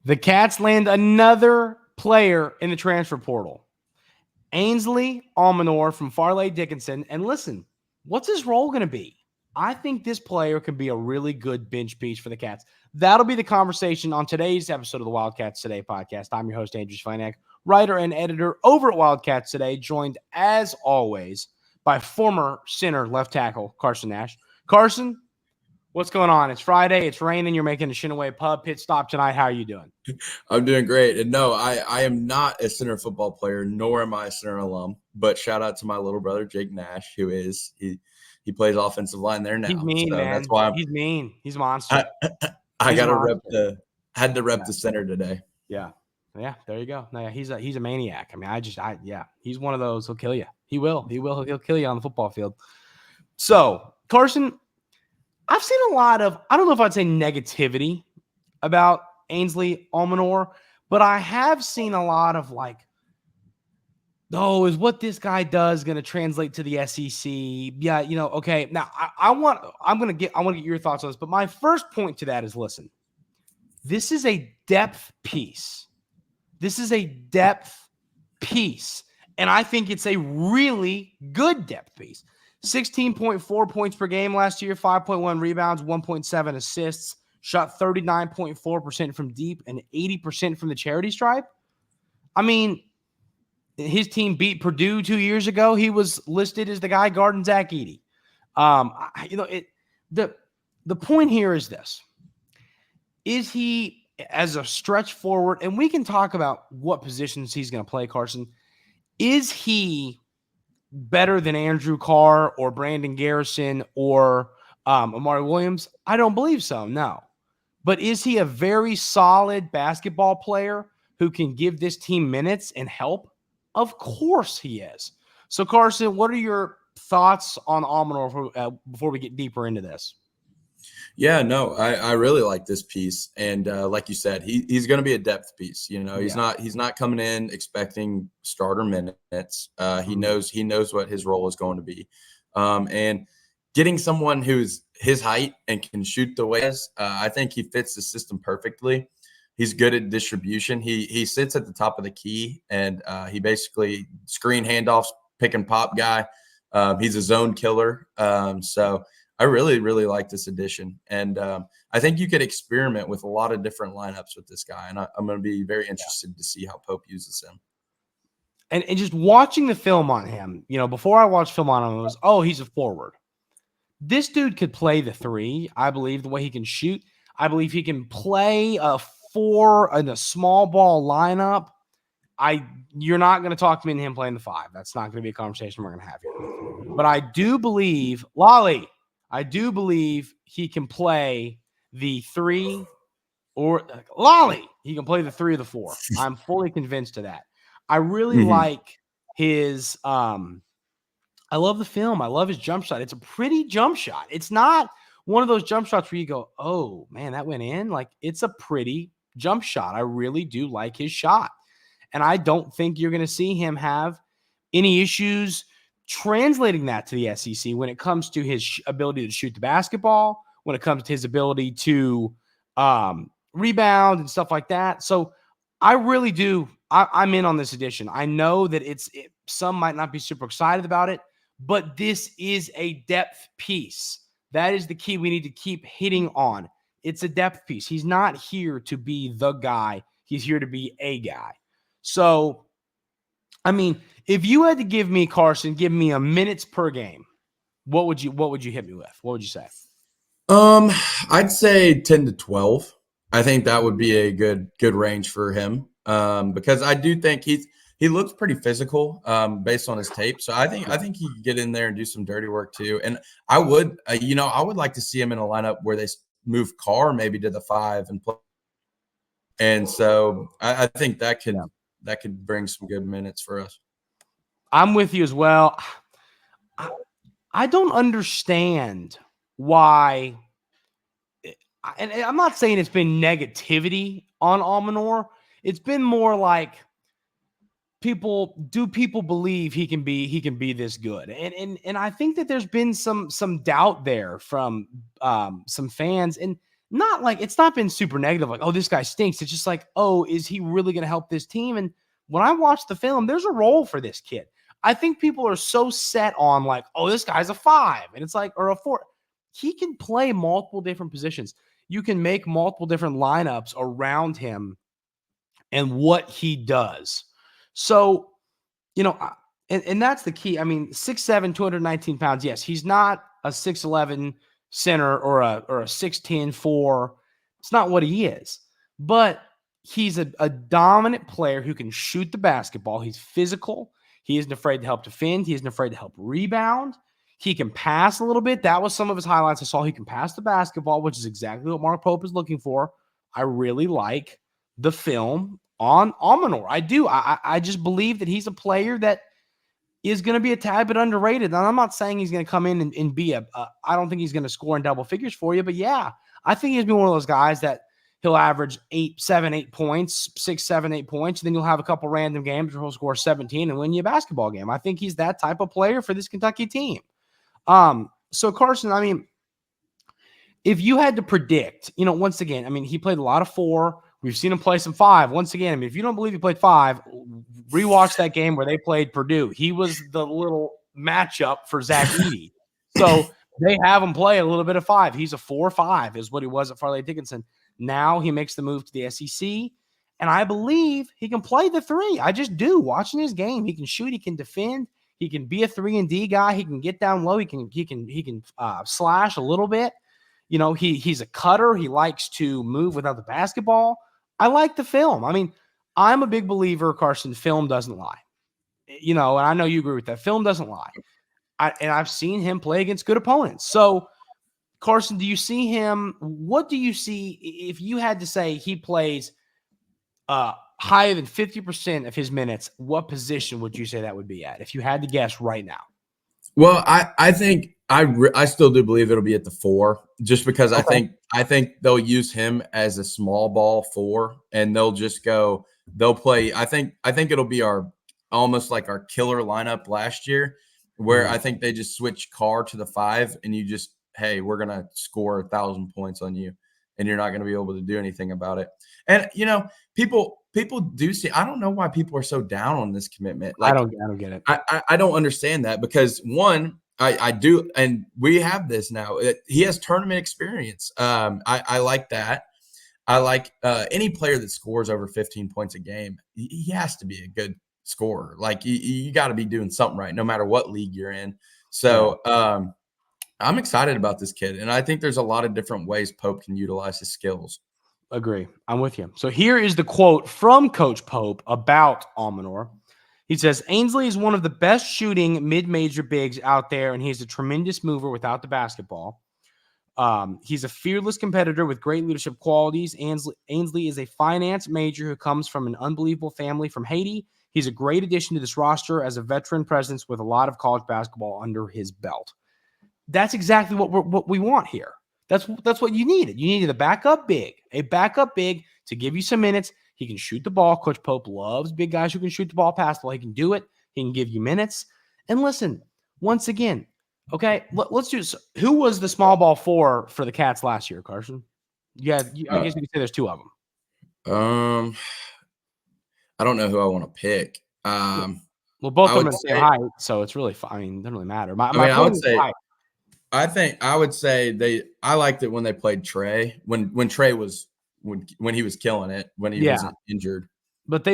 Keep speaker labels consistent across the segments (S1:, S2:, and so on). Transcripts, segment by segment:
S1: The Cats land another player in the transfer portal. Ansley Almonor from Farley Dickinson. And listen, what's his role going to be? I think this player could be a really good bench piece for the Cats. That'll be the conversation on today's episode of the Wildcats Today podcast. I'm your host, Andrew Stefaniak, writer and editor over at Wildcats Today, joined as always by former center left tackle Carson Nash. Carson, what's going on? It's Friday. It's raining. You're making a Shinaway pub pit stop tonight. How are you doing?
S2: I'm doing great. And no, I am not a center football player, nor am I a center alum. But shout out to my little brother, Jake Nash, who is he plays offensive line there now.
S1: He's mean,
S2: so
S1: man.
S2: That's why
S1: he's mean. He's a monster.
S2: I got to had to rep the center today.
S1: Yeah. There you go. No, he's a maniac. I mean, he's one of those. He'll kill you. He'll kill you on the football field. So, Carson, I've seen a lot of, I don't know if I'd say negativity about Ansley Almonor, but I have seen a lot of like, oh, is what this guy does going to translate to the SEC? Yeah, okay. Now I want to get your thoughts on this, but my first point to that is, listen, this is a depth piece. And I think it's a really good depth piece. 16.4 points per game last year, 5.1 rebounds, 1.7 assists, shot 39.4% from deep and 80% from the charity stripe. I mean, his team beat Purdue 2 years ago. He was listed as the guy guarding Zach Edey. The point here is this. Is he, as a stretch forward, and we can talk about what positions he's going to play, Carson, is he better than Andrew Carr or Brandon Garrison or Amari Williams? I don't believe so, no. But is he a very solid basketball player who can give this team minutes and help? Of course he is. So, Carson, what are your thoughts on Almanor before we get deeper into this?
S2: Yeah, no, I really like this piece. And like you said, he's going to be a depth piece. He's not coming in expecting starter minutes. He knows what his role is going to be. And getting someone who's his height and can shoot the way he is, I think he fits the system perfectly. He's good at distribution. He sits at the top of the key, and he basically screen handoffs, pick and pop guy. He's a zone killer. So I really, really like this addition. And I think you could experiment with a lot of different lineups with this guy. And I'm going to be very interested to see how Pope uses him.
S1: And just watching the film on him, before I watched film on him, it was, he's a forward. This dude could play the three, I believe, the way he can shoot. I believe he can play a 4 in a small ball lineup. You're not going to talk me into him playing the 5. That's not going to be a conversation we're going to have here. But I do believe, he can play the 3 or he can play the 3 or the 4. I'm fully convinced of that. I really like his I love the film. I love his jump shot. It's a pretty jump shot. It's not one of those jump shots where you go, oh man, that went in. Like, it's a pretty jump shot. I really do like his shot. And I don't think you're going to see him have any issues translating that to the SEC when it comes to his ability to shoot the basketball, when it comes to his ability to rebound and stuff like that. So I really do. I'm in on this edition. I know that some might not be super excited about it, but this is a depth piece. That is the key we need to keep hitting on. It's a depth piece. He's not here to be the guy. He's here to be a guy. So, I mean, if you had to give me, Carson, give me a minutes per game, what would you hit me with? What would you say?
S2: I'd say 10 to 12. I think that would be a good range for him. Because I do think he looks pretty physical based on his tape. So I think he could get in there and do some dirty work too. And I would like to see him in a lineup where they move Carr maybe to the 5 and play. And so I think that could bring some good minutes for us.
S1: I'm with you as well. I don't understand why, and I'm not saying it's been negativity on Almanor. It's been more like people believe he can be this good? And I think that there's been some doubt there from some fans. And not like it's not been super negative, like, oh, this guy stinks. It's just like, oh, is he really going to help this team? And when I watch the film, there's a role for this kid. I think people are so set on like, oh, this guy's a 5, and it's like, or a 4. He can play multiple different positions. You can make multiple different lineups around him and what he does. So, and that's the key. I mean, 6'7", 219 pounds. Yes, he's not a 6'11" center or a 6'10" 4. It's not what he is. But he's a dominant player who can shoot the basketball. He's physical. He isn't afraid to help defend. He isn't afraid to help rebound. He can pass a little bit. That was some of his highlights I saw. He can pass the basketball, which is exactly what Mark Pope is looking for. I really like the film on Almanor. I do. I just believe that he's a player that is going to be a tad bit underrated. And I'm not saying he's going to come in and be I don't think he's going to score in double figures for you. But, yeah, I think he's been one of those guys that he'll average 8 points, 6, 7, 8 points. And then you'll have a couple random games where he'll score 17 and win you a basketball game. I think he's that type of player for this Kentucky team. So Carson, I mean, if you had to predict, once again, I mean, he played a lot of 4. We've seen him play some 5. Once again, I mean, if you don't believe he played 5, rewatch that game where they played Purdue. He was the little matchup for Zach Edey. So they have him play a little bit of 5. He's a 4-5 is what he was at Farley Dickinson. Now he makes the move to the SEC, and I believe he can play the 3. I just do. Watching his game, he can shoot, he can defend. He can be a 3-and-D guy. He can get down low. He can slash a little bit. He's a cutter. He likes to move without the basketball. I like the film. I mean, I'm a big believer, Carson, film doesn't lie. And I know you agree with that. Film doesn't lie. I've seen him play against good opponents. So, Carson, do you see him? What do you see if you had to say he plays higher than 50% of his minutes? What position would you say that would be at if you had to guess right now?
S2: Well, I think I still do believe it'll be at the 4, just because okay. I think they'll use him as a small ball 4, and they'll play. I think it'll be almost like our killer lineup last year, where I think they just switch Carr to the 5, and you just, hey, we're gonna score 1,000 points on you, and you're not gonna be able to do anything about it. And people do see. I don't know why people are so down on this commitment. Like,
S1: I don't get it.
S2: I don't understand that, because one, I do, and we have this now. He has tournament experience. I like that. I like any player that scores over 15 points a game. He has to be a good scorer. Like, you got to be doing something right, no matter what league you're in. So I'm excited about this kid, and I think there's a lot of different ways Pope can utilize his skills.
S1: Agree. I'm with you. So here is the quote from Coach Pope about Almanor. He says, Ansley is one of the best shooting mid-major bigs out there, and he's a tremendous mover without the basketball. He's a fearless competitor with great leadership qualities. Ansley is a finance major who comes from an unbelievable family from Haiti. He's a great addition to this roster as a veteran presence with a lot of college basketball under his belt. That's exactly what we want here. That's what you needed. You needed a backup big to give you some minutes. He can shoot the ball. Coach Pope loves big guys who can shoot the ball, pass the ball. He can do it. He can give you minutes. And listen, once again, okay, let's do this. Who was the small ball 4 for the Cats last year, Carson? I guess you could say there's 2 of them.
S2: I don't know who I want to pick.
S1: Well, both of them are the same height, so it's really fine. I mean, it doesn't really matter. I would say height.
S2: I would say I liked it when they played Trey, when Trey was when he was killing it, when he wasn't injured.
S1: But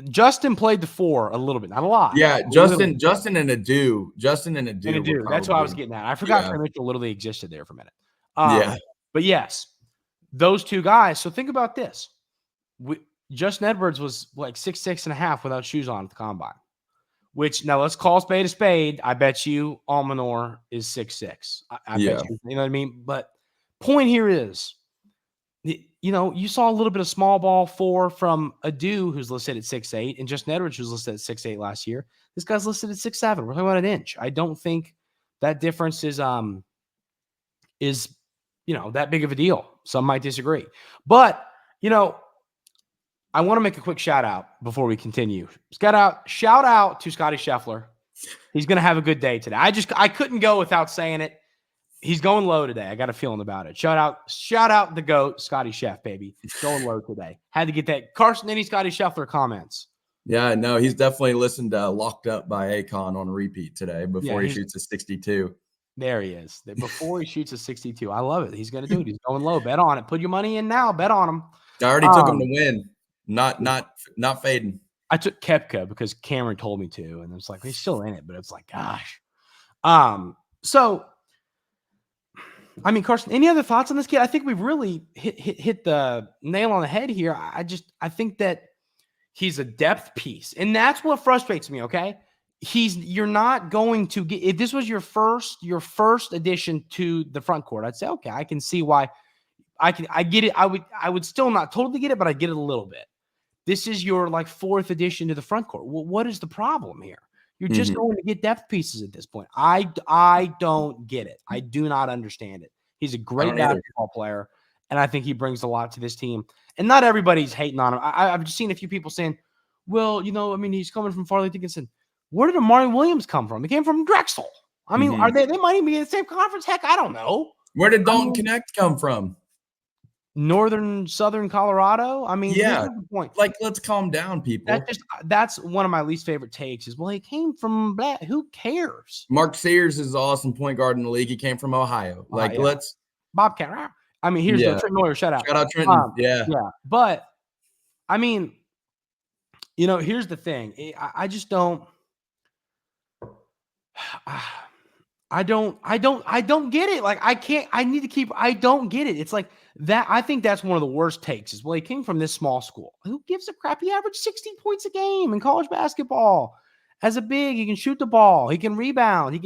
S1: Justin played the 4 a little bit, not a lot.
S2: Yeah, Justin and Adu.
S1: That's what I was getting at. I forgot Trey Mitchell literally existed there for a minute. But yes, those 2 guys. So think about this. Justin Edwards was like 6'6.5" without shoes on at the combine. Which, now let's call spade a spade. I bet you Almanor is 6'6". I bet you know what I mean? But point here is, you saw a little bit of small ball 4 from Adu, who's listed at 6'8", and Justin Edwards, who's listed at 6'8" last year. This guy's listed at 6'7". We're talking about an inch. I don't think that difference is that big of a deal. Some might disagree. But, I want to make a quick shout out before we continue. Shout out to Scotty Scheffler. He's going to have a good day today. I couldn't go without saying it. He's going low today. I got a feeling about it. Shout out the GOAT, Scotty Chef, baby. Going low today. Had to get that. Carson, any Scotty Scheffler comments?
S2: Yeah, no, he's definitely listened to Locked Up by Akon on repeat today before he shoots a 62.
S1: There he is. Before he shoots a 62. I love it. He's going to do it. He's going low. Bet on it. Put your money in now. Bet on him.
S2: I already took him to win. Not fading.
S1: I took Koepka because Cameron told me to, and it's like he's still in it, but it's like, gosh. So I mean, Carson, any other thoughts on this kid? I think we've really hit the nail on the head here. I think that he's a depth piece, and that's what frustrates me. Okay, you're not going to get, if this was your first addition to the front court, I'd say, okay, I can see why. I get it. I would still not totally get it, but I get it a little bit. This is your like fourth addition to the front court. Well, what is the problem here? You're just going to get depth pieces at this point. I don't get it. I do not understand it. He's a great basketball player, and I think he brings a lot to this team. And not everybody's hating on him. I've just seen a few people saying, well, I mean, he's coming from Farley Dickinson. Where did Amari Williams come from? He came from Drexel. I mean, are they might even be in the same conference? Heck, I don't know.
S2: Where did Dalton Connect come from?
S1: Southern Colorado. I mean,
S2: yeah.
S1: The point.
S2: Like, let's calm down, people.
S1: That's one of my least favorite takes. Is well, he came from black. Who cares?
S2: Mark Sears is an awesome point guard in the league. He came from Ohio. Let's
S1: Bobcat. I mean, here's the Trenton Moyer shout out.
S2: Shout out Trenton. Yeah.
S1: But I mean, here's the thing. I just don't. I don't get it. Like, I don't get it. It's like that. I think that's one of the worst takes is, well, he came from this small school. Who gives a crap? He averaged 16 points a game in college basketball. As a big, he can shoot the ball. He can rebound.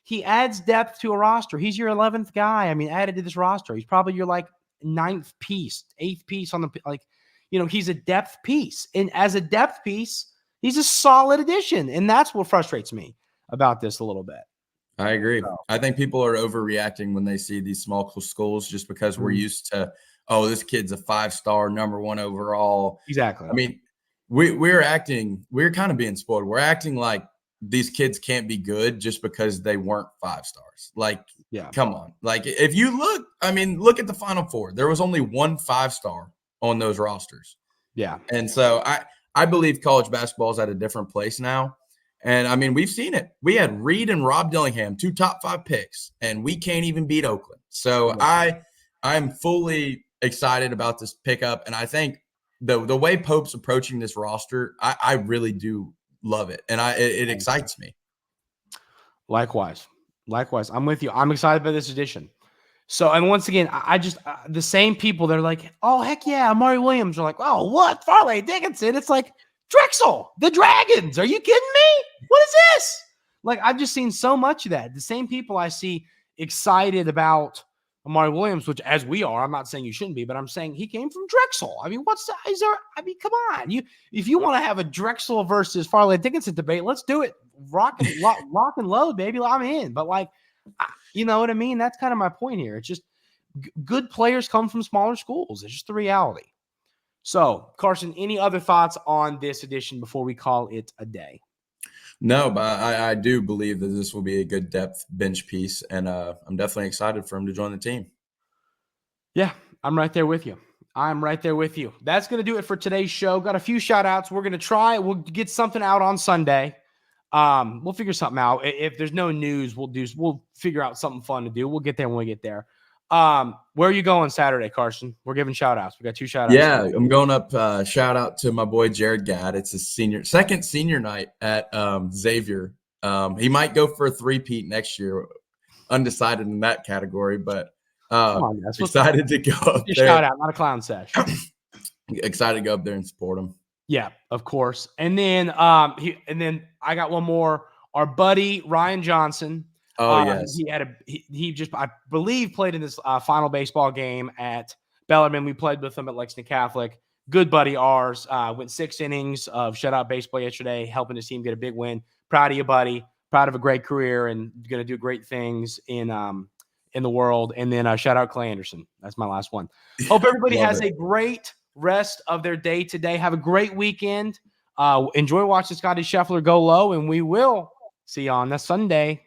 S1: He adds depth to a roster. He's your 11th guy. I mean, added to this roster. He's probably your like 9th piece, 8th piece on the, he's a depth piece. And as a depth piece, he's a solid addition. And that's what frustrates me about this a little bit.
S2: I agree. I think people are overreacting when they see these small schools just because we're used to, this kid's a 5-star, number 1 overall.
S1: Exactly.
S2: I mean, we're kind of being spoiled. We're acting like these kids can't be good just because they weren't 5 stars. Like, come on. Like, if you look at the Final Four. There was only 1 5-star on those rosters.
S1: Yeah.
S2: And so I believe college basketball is at a different place now. And, I mean, we've seen it. We had Reed and Rob Dillingham, 2 top 5 picks, and we can't even beat Oakland. So I'm fully excited about this pickup, and I think the way Pope's approaching this roster, I really do love it, and it excites me.
S1: Likewise. I'm with you. I'm excited by this edition. So, and once again, I just the same people, they're like, oh, heck yeah, Amari Williams are like, oh, what? Farley Dickinson? It's like, Drexel, the Dragons. Are you kidding me? What is this? Like, I've just seen so much of that. The same people I see excited about Amari Williams, which as we are, I'm not saying you shouldn't be, but I'm saying he came from Drexel. I mean, come on. If you want to have a Drexel versus Farley Dickinson debate, let's do it. Rock and load, baby. I'm in. But like, you know what I mean? That's kind of my point here. It's just good players come from smaller schools. It's just the reality. So, Carson, any other thoughts on this edition before we call it a day?
S2: No, but I do believe that this will be a good depth bench piece, and I'm definitely excited for him to join the team.
S1: Yeah, I'm right there with you. That's going to do it for today's show. Got a few shout-outs. We're going to try. We'll get something out on Sunday. We'll figure something out. If there's no news, we'll figure out something fun to do. We'll get there when we get there. Where are you going Saturday, Carson? We're giving shout outs. We got 2 shout outs.
S2: Yeah, I'm going up. Shout out to my boy Jared Gadd. It's his second senior night at Xavier. He might go for a 3-peat next year, undecided in that category, but excited to go up there.
S1: Shout out, not a clown sesh.
S2: Excited to go up there and support him.
S1: Yeah, of course. And then I got one more. Our buddy Ryan Johnson.
S2: Oh, yes.
S1: He just, I believe, played in this final baseball game at Bellarmine. We played with him at Lexington Catholic. Good buddy ours. Went 6 innings of shutout baseball yesterday, helping his team get a big win. Proud of you, buddy. Proud of a great career and going to do great things in the world. And then shout out Clay Anderson. That's my last one. Hope everybody has a great rest of their day today. Have a great weekend. Enjoy watching Scotty Scheffler go low, and we will see you on this Sunday.